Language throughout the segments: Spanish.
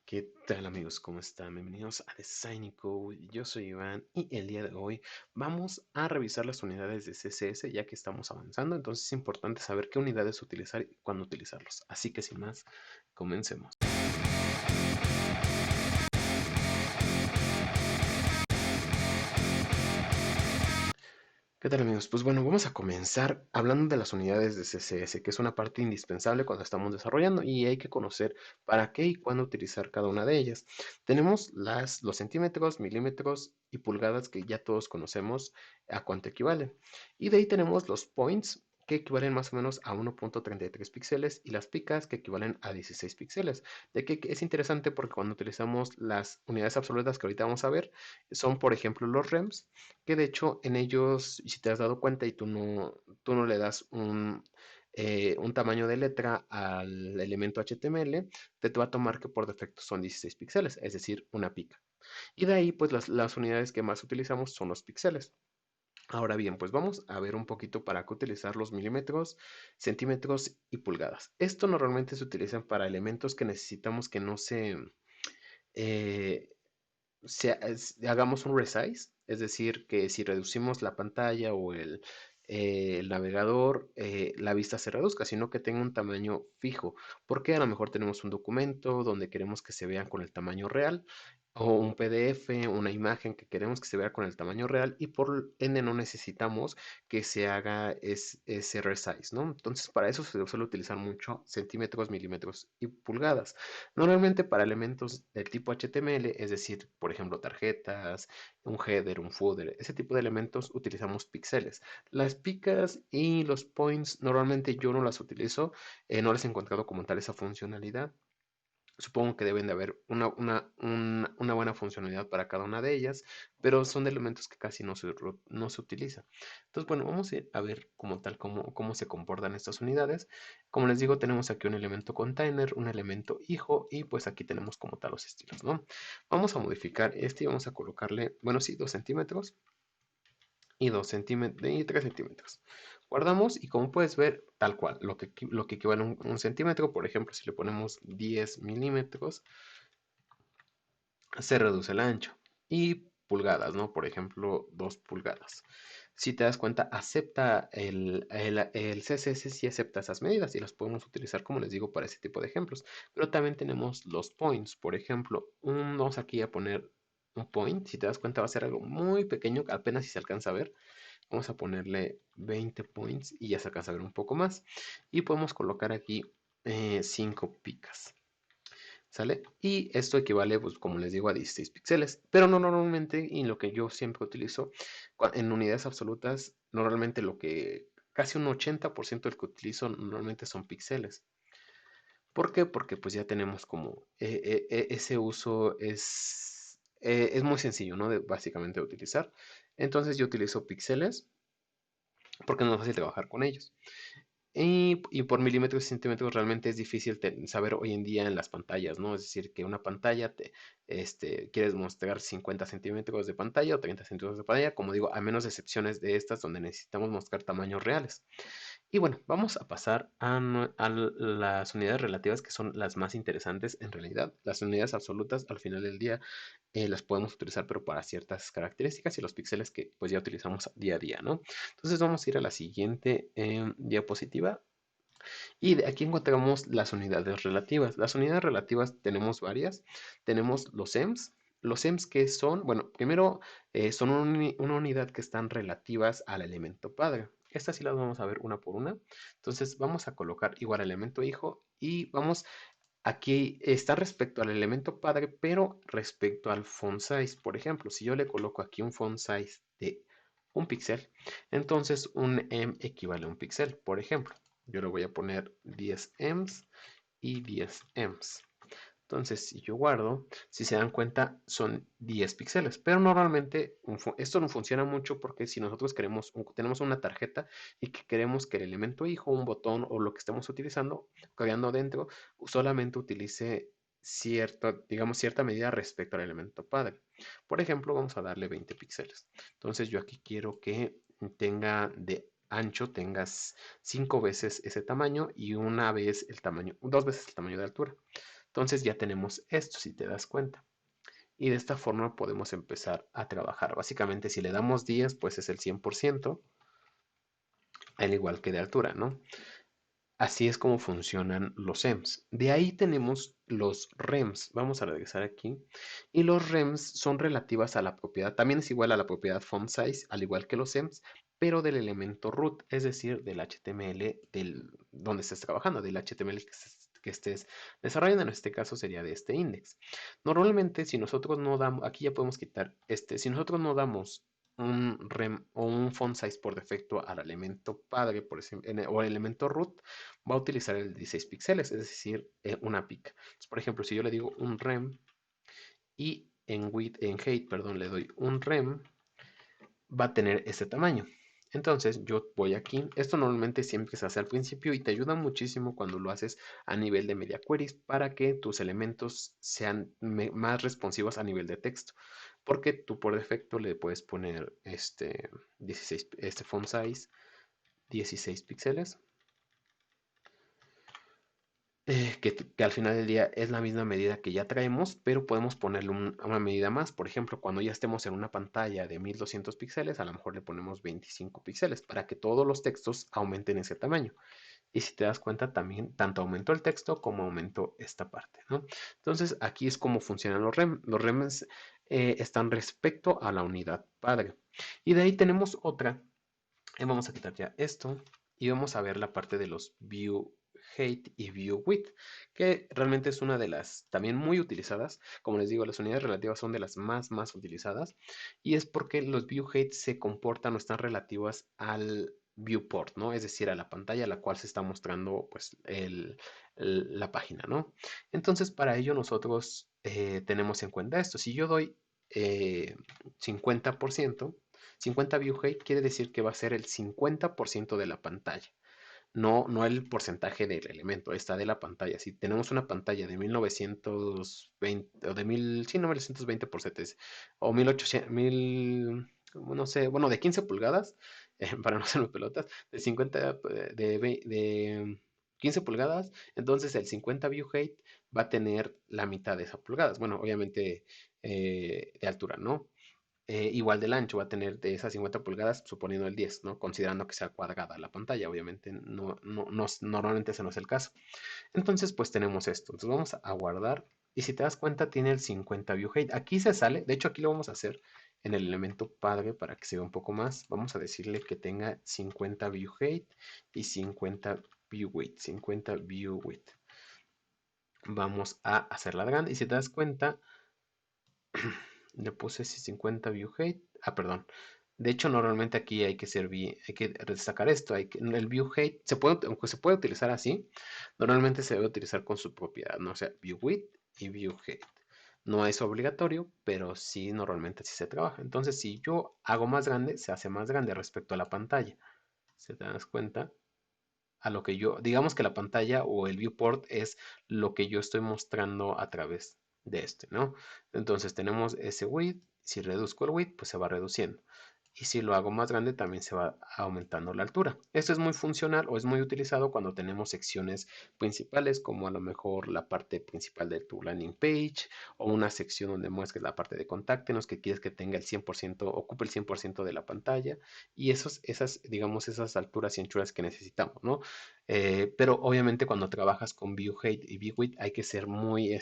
¿Qué tal amigos? ¿Cómo están? Bienvenidos a Designico. Yo soy Iván y el día de hoy vamos a revisar las unidades de CSS ya que estamos avanzando. Entonces es importante saber qué unidades utilizar y cuándo utilizarlos. Así que sin más, comencemos. ¿Qué tal amigos? Pues bueno, vamos a comenzar hablando de las unidades de CSS, que es una parte indispensable cuando estamos desarrollando y hay que conocer para qué y cuándo utilizar cada una de ellas. Tenemos los centímetros, milímetros y pulgadas que ya todos conocemos a cuánto equivalen. Y de ahí tenemos los points que equivalen más o menos a 1.33 píxeles y las picas que equivalen a 16 píxeles. De que es interesante porque cuando utilizamos las unidades absolutas que ahorita vamos a ver, son por ejemplo los rems que de hecho en ellos, si te has dado cuenta y tú no le das un tamaño de letra al elemento HTML, te va a tomar que por defecto son 16 píxeles, es decir, una pica. Y de ahí, pues las unidades que más utilizamos son los píxeles. Ahora bien, pues vamos a ver un poquito para qué utilizar los milímetros, centímetros y pulgadas. Esto normalmente se utilizan para elementos que necesitamos que no eh, hagamos un resize, es decir, que si reducimos la pantalla o el navegador, la vista se reduzca, sino que tenga un tamaño fijo, porque a lo mejor tenemos un documento donde queremos que se vean con el tamaño real, o un PDF, una imagen que queremos que se vea con el tamaño real, y por ende no necesitamos que se haga ese resize, ¿no? Entonces, para eso se suele utilizar mucho centímetros, milímetros y pulgadas. Normalmente para elementos del tipo HTML, es decir, por ejemplo, tarjetas, un header, un footer, ese tipo de elementos utilizamos píxeles. Las picas y los points normalmente yo no las utilizo, no les he encontrado como tal esa funcionalidad. Supongo que deben de haber una buena funcionalidad para cada una de ellas, pero son de elementos que casi no se utilizan. Entonces, bueno, vamos a ir a ver como tal cómo se comportan estas unidades. Como les digo, tenemos aquí un elemento container, un elemento hijo y pues aquí tenemos como tal los estilos, ¿no? Vamos a modificar este y vamos a colocarle, bueno, sí, 2 centímetros y 2 centímetros y 3 centímetros. Guardamos y como puedes ver, tal cual, lo que equivale a un centímetro, por ejemplo, si le ponemos 10 milímetros, se reduce el ancho. Y pulgadas, ¿no? Por ejemplo, 2 pulgadas. Si te das cuenta, acepta el CSS, sí acepta esas medidas y las podemos utilizar, como les digo, para ese tipo de ejemplos. Pero también tenemos los points. Por ejemplo, vamos aquí a poner un point. Si te das cuenta, va a ser algo muy pequeño, apenas si se alcanza a ver. Vamos a ponerle 20 points y ya se alcanza a ver un poco más. Y podemos colocar aquí 5 picas. ¿Sale? Y esto equivale, pues como les digo, a 16 píxeles. Pero no normalmente, y lo que yo siempre utilizo en unidades absolutas, normalmente casi un 80% del que utilizo normalmente son píxeles. ¿Por qué? Porque pues ya tenemos como ese uso es muy sencillo, ¿no? Básicamente de utilizar. Entonces yo utilizo píxeles porque no es fácil trabajar con ellos. Y por milímetros y centímetros realmente es difícil saber hoy en día en las pantallas, ¿no? Es decir, que una pantalla quieres mostrar 50 centímetros de pantalla o 30 centímetros de pantalla, como digo, a menos excepciones de estas donde necesitamos mostrar tamaños reales. Y bueno, vamos a pasar a las unidades relativas que son las más interesantes en realidad. Las unidades absolutas al final del día las podemos utilizar pero para ciertas características y los píxeles que pues ya utilizamos día a día, ¿no? Entonces vamos a ir a la siguiente diapositiva y de aquí encontramos las unidades relativas. Las unidades relativas tenemos varias. Tenemos los EMS. Los EMS que son, bueno, primero son una unidad que están relativas al elemento padre. Estas sí las vamos a ver una por una. Entonces vamos a colocar igual elemento hijo y vamos, aquí está respecto al elemento padre, pero respecto al font size. Por ejemplo, si yo le coloco aquí un font size de un píxel, entonces un M equivale a un píxel. Por ejemplo, yo le voy a poner 10 Ms y 10 Ms. Entonces, si yo guardo, si se dan cuenta, son 10 píxeles. Pero normalmente esto no funciona mucho porque si nosotros tenemos una tarjeta y que queremos que el elemento hijo, un botón o lo que estemos utilizando, cargando dentro, solamente utilice cierta medida respecto al elemento padre. Por ejemplo, vamos a darle 20 píxeles. Entonces, yo aquí quiero que tenga de ancho tengas 5 veces ese tamaño y una vez el tamaño, 2 veces el tamaño de altura. Entonces ya tenemos esto, si te das cuenta. Y de esta forma podemos empezar a trabajar. Básicamente, si le damos 10, pues es el 100%, al igual que de altura, ¿no? Así es como funcionan los EMS. De ahí tenemos los REMS. Vamos a regresar aquí. Y los REMS son relativas a la propiedad. También es igual a la propiedad font size, al igual que los EMS, pero del elemento root, es decir, del HTML donde estés trabajando, del HTML que estés desarrollando. En este caso sería de este index. Normalmente, si nosotros no damos, aquí ya podemos quitar este, si nosotros no damos un rem o un font size por defecto al elemento padre o el elemento root, va a utilizar el 16 píxeles, es decir, una pica. Entonces, por ejemplo, si yo le digo un rem y en height, perdón, le doy un rem, va a tener este tamaño. Entonces yo voy aquí, esto normalmente siempre se hace al principio y te ayuda muchísimo cuando lo haces a nivel de media queries para que tus elementos sean más responsivos a nivel de texto, porque tú por defecto le puedes poner este font size 16 píxeles, que al final del día es la misma medida que ya traemos, pero podemos ponerle una medida más. Por ejemplo, cuando ya estemos en una pantalla de 1200 píxeles, a lo mejor le ponemos 25 píxeles para que todos los textos aumenten ese tamaño. Y si te das cuenta, también tanto aumentó el texto como aumentó esta parte, ¿no? Entonces, aquí es como funcionan los REM. Los REMs están respecto a la unidad padre. Y de ahí tenemos otra. Vamos a quitar ya esto y vamos a ver la parte de los view height y view width, que realmente es una de las también muy utilizadas. Como les digo, las unidades relativas son de las más utilizadas y es porque los view height se comportan o están relativas al viewport, ¿no? Es decir, a la pantalla a la cual se está mostrando pues la página, ¿no? Entonces, para ello nosotros tenemos en cuenta esto. Si yo doy 50%, 50 view height quiere decir que va a ser el 50% de la pantalla, no el porcentaje del elemento, está de la pantalla. Si tenemos una pantalla de 1920 o de 1000, sí, 920 por 7 o 1800, 1000, no sé, bueno, de 15 pulgadas, para no hacerme pelotas, de 50, de 15 pulgadas, entonces el 50 view height va a tener la mitad de esas pulgadas. Bueno, obviamente de altura, ¿no? Igual del ancho va a tener de esas 50 pulgadas, suponiendo el 10, ¿no? Considerando que sea cuadrada la pantalla, obviamente normalmente ese no es el caso. Entonces, pues tenemos esto. Entonces vamos a guardar y si te das cuenta tiene el 50 view height. Aquí se sale, de hecho aquí lo vamos a hacer en el elemento padre para que se vea un poco más. Vamos a decirle que tenga 50 view height y 50 view width, 50 view width. Vamos a hacerla grande y si te das cuenta le puse 50 view height. Ah, perdón. De hecho, normalmente aquí hay que destacar esto. El view height, aunque se puede utilizar así, normalmente se debe utilizar con su propiedad, ¿no? O sea, view width y view height. No es obligatorio, pero sí, normalmente sí se trabaja. Entonces, si yo hago más grande, se hace más grande respecto a la pantalla. ¿Se te das cuenta? A lo que digamos que la pantalla o el viewport es lo que yo estoy mostrando a través de este, ¿no? Entonces tenemos ese width, si reduzco el width, pues se va reduciendo. Y si lo hago más grande, también se va aumentando la altura. Esto es muy funcional o es muy utilizado cuando tenemos secciones principales, como a lo mejor la parte principal de tu landing page o una sección donde muestres la parte de contáctenos que quieres que tenga el 100%, ocupe el 100% de la pantalla y digamos, esas alturas y anchuras que necesitamos, ¿no? Pero obviamente cuando trabajas con view height y view width hay que ser muy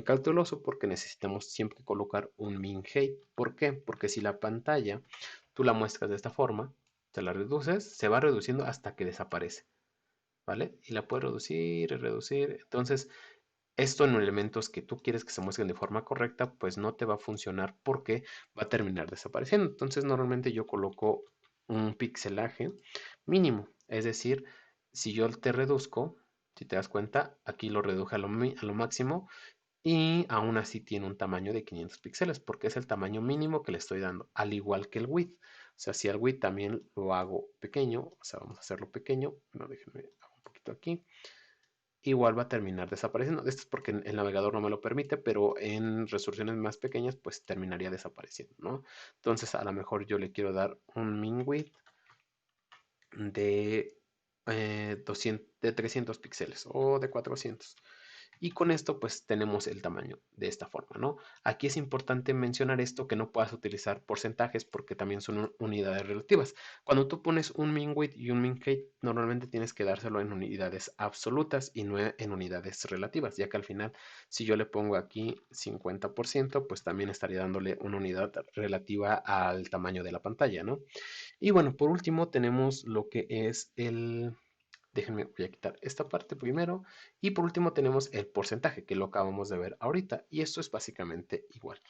cauteloso porque necesitamos siempre colocar un min height. ¿Por qué? Porque si la pantalla tú la muestras de esta forma, te la reduces, se va reduciendo hasta que desaparece, ¿vale? Y la puedes reducir y reducir. Entonces, esto en elementos que tú quieres que se muestren de forma correcta, pues no te va a funcionar porque va a terminar desapareciendo. Entonces, normalmente yo coloco un pixelaje mínimo, es decir, si yo te reduzco, si te das cuenta, aquí lo reduje a lo máximo y aún así tiene un tamaño de 500 píxeles porque es el tamaño mínimo que le estoy dando, al igual que el width. O sea, si el width también lo hago pequeño, o sea, vamos a hacerlo pequeño, no, déjenme hago un poquito aquí, igual va a terminar desapareciendo. Esto es porque el navegador no me lo permite, pero en resoluciones más pequeñas pues terminaría desapareciendo, ¿no? Entonces a lo mejor yo le quiero dar un min width de, 200, de 300 píxeles o de 400. Y con esto pues tenemos el tamaño de esta forma, ¿no? Aquí es importante mencionar esto, que no puedas utilizar porcentajes porque también son unidades relativas. Cuando tú pones un min width y un min height, normalmente tienes que dárselo en unidades absolutas y no en unidades relativas, ya que al final si yo le pongo aquí 50%, pues también estaría dándole una unidad relativa al tamaño de la pantalla, ¿no? Y bueno, por último tenemos lo que es el... Déjenme, voy a quitar esta parte primero. Y por último tenemos el porcentaje, que lo acabamos de ver ahorita. Y esto es básicamente igual.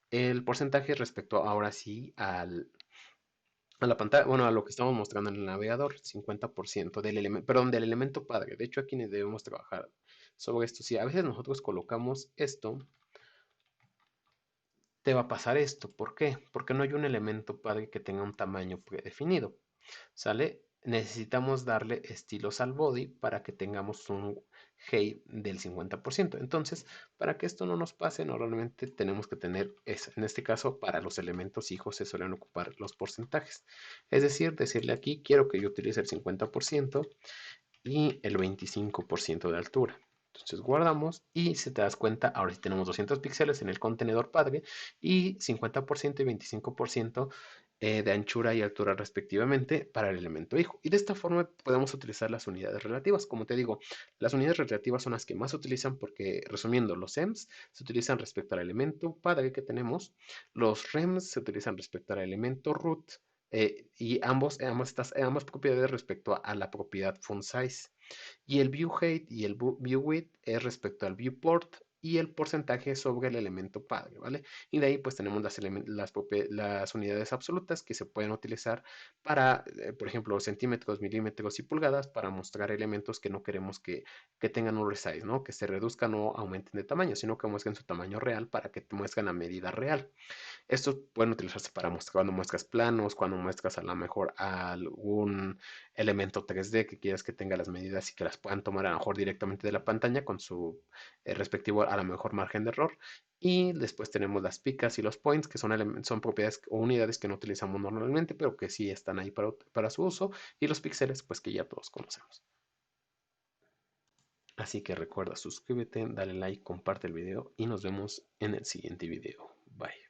El porcentaje respecto ahora sí a la pantalla, bueno, a lo que estamos mostrando en el navegador, 50% del elemento, perdón, del elemento padre. De hecho, aquí debemos trabajar sobre esto. Si a veces nosotros colocamos esto, te va a pasar esto. ¿Por qué? Porque no hay un elemento padre que tenga un tamaño predefinido. ¿Sale? Necesitamos darle estilos al body para que tengamos un height del 50%. Entonces, para que esto no nos pase, normalmente tenemos que tener, en este caso, para los elementos hijos se suelen ocupar los porcentajes. Es decir, decirle aquí, quiero que yo utilice el 50% y el 25% de altura. Entonces guardamos y si te das cuenta, ahora sí tenemos 200 píxeles en el contenedor padre y 50% y 25% de anchura y altura respectivamente para el elemento hijo. Y de esta forma podemos utilizar las unidades relativas. Como te digo, las unidades relativas son las que más se utilizan porque, resumiendo, los EMS se utilizan respecto al elemento padre que tenemos, los REMS se utilizan respecto al elemento root, y ambas propiedades respecto a la propiedad font size. Y el view height y el view width es respecto al viewport y el porcentaje sobre el elemento padre, ¿vale? Y de ahí pues tenemos las unidades absolutas que se pueden utilizar para, por ejemplo, centímetros, milímetros y pulgadas para mostrar elementos que no queremos que tengan un resize, ¿no? Que se reduzcan o aumenten de tamaño, sino que muestren su tamaño real para que te muestren la medida real. Estos pueden utilizarse para mostrar cuando muestras planos, cuando muestras a lo mejor algún elemento 3D que quieras que tenga las medidas y que las puedan tomar a lo mejor directamente de la pantalla con su respectivo a lo mejor margen de error. Y después tenemos las picas y los points, que son propiedades o unidades que no utilizamos normalmente, pero que sí están ahí para su uso. Y los píxeles, pues que ya todos conocemos. Así que recuerda, suscríbete, dale like, comparte el video y nos vemos en el siguiente video. Bye.